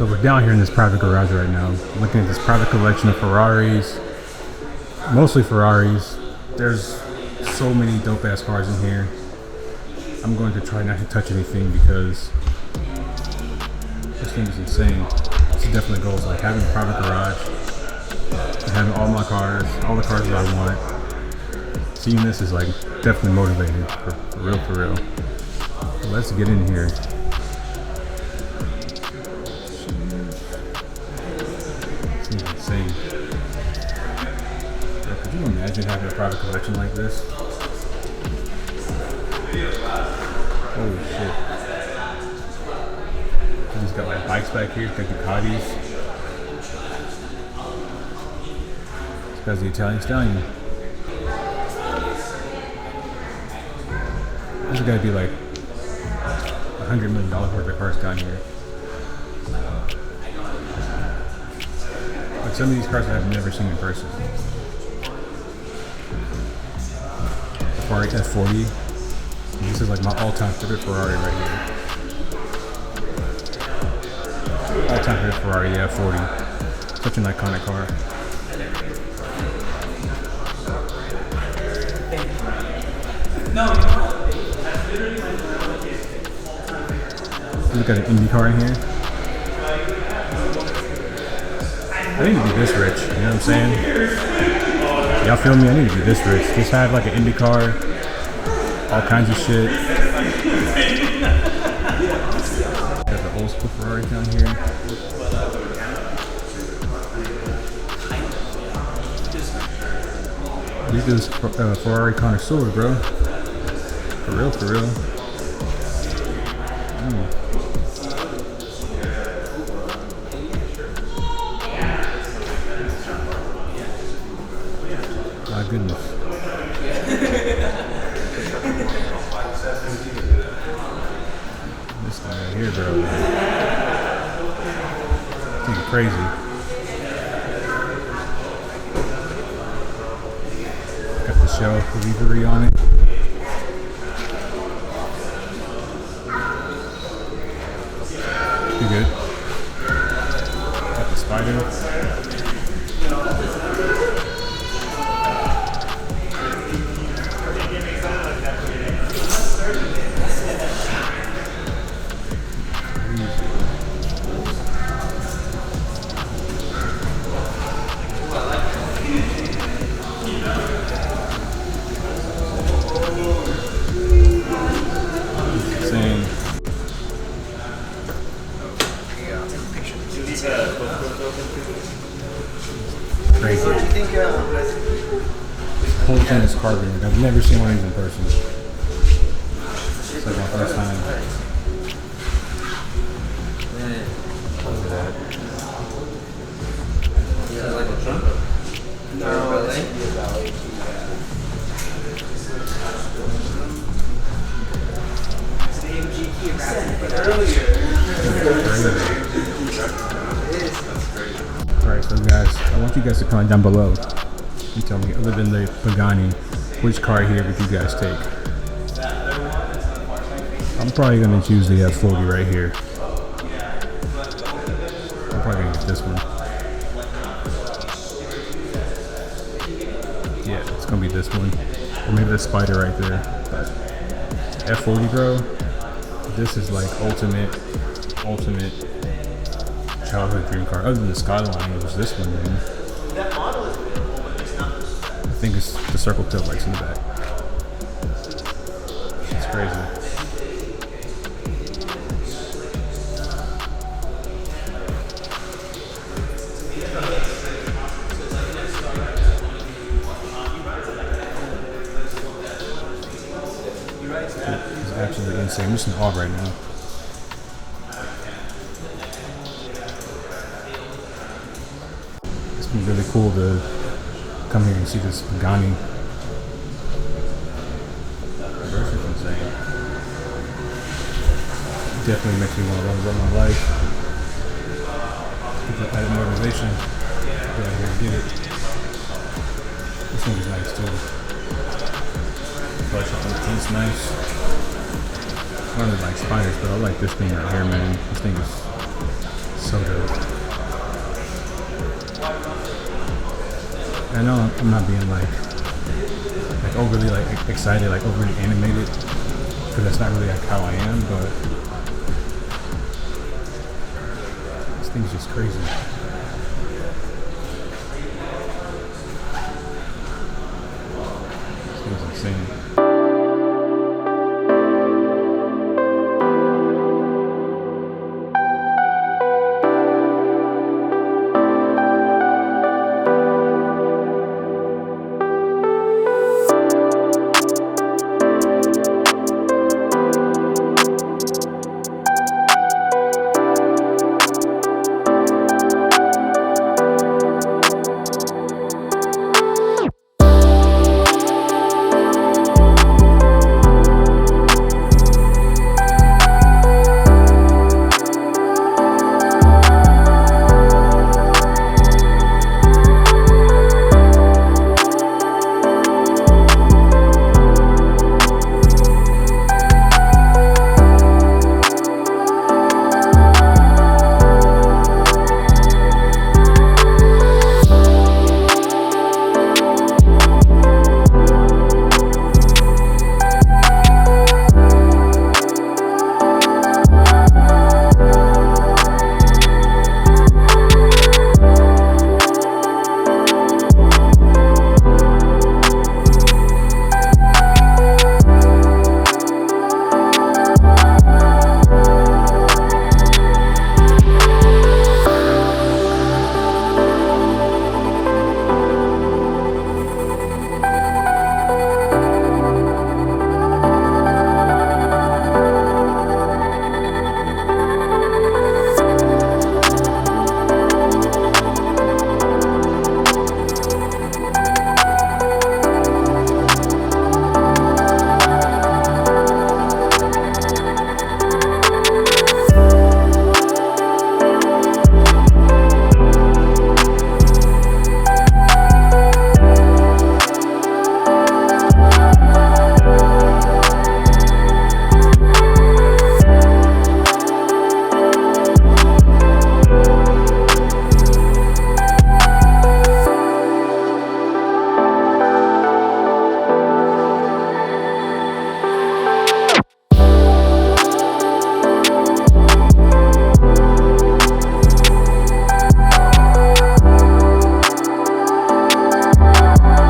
So we're down here in this private garage right now, looking at this private collection of Ferraris, mostly Ferraris. There's so many dope ass cars in here. I'm going to try not to touch anything because this thing is insane. It's definitely goals, like having a private garage, and having all my cars, all the cars that I want. Seeing this is like definitely motivating, for real, for real. So let's get in here. Insane. Bro, could you imagine having a private collection like this? Holy shit. He's got like bikes back here, he's got Ducatis. This guy's the Italian Stallion. There's gotta be like $100 million worth of cars down here. Some of these cars I've never seen in person. Ferrari F40. This is like my all-time favorite Ferrari right here. All-time favorite Ferrari, yeah, F40. Such an iconic car. Look at an Indy car in here. I need to be this rich, you know what I'm saying? Y'all feel me? I need to be this rich. Just have like an Indy car, all kinds of shit. Got the old school Ferrari down here. These dudes Ferrari connoisseur, bro. For real, for real. My goodness. This guy right here, bro. He's crazy. Got the shell livery on it. Pretty good. Got the spider. Crazy. Whole thing is carbon. I've never seen one of these in person. It's like my first time. Look at that. Is that like a trunk? No, it's a ballet. It's an AMG key earlier. Alright, so guys, I want you guys to comment down below and tell me, other than the Pagani, which car here would you guys take? I'm probably going to choose the F40 right here. I'm probably going to get this one. Yeah, it's going to be this one. Or maybe the Spider right there. But F40, bro, this is like ultimate childhood dream car. Other than the Skyline, it was this one, man. That model is beautiful, but it's not. I think it's the circle tail lights in the back. It's crazy. It's absolutely insane. I'm just in awe right now. It's been really cool to come here and see this Pagani. This is insane. Definitely makes me want to run my life. Gives that added motivation. Get out here and get it. This thing is nice too. Flush up the paint's nice. I don't really like spiders, but I like this thing right here, man. This thing is so dope. I know I'm not being like overly like excited, like overly animated, because that's not really like how I am, but this thing's just crazy.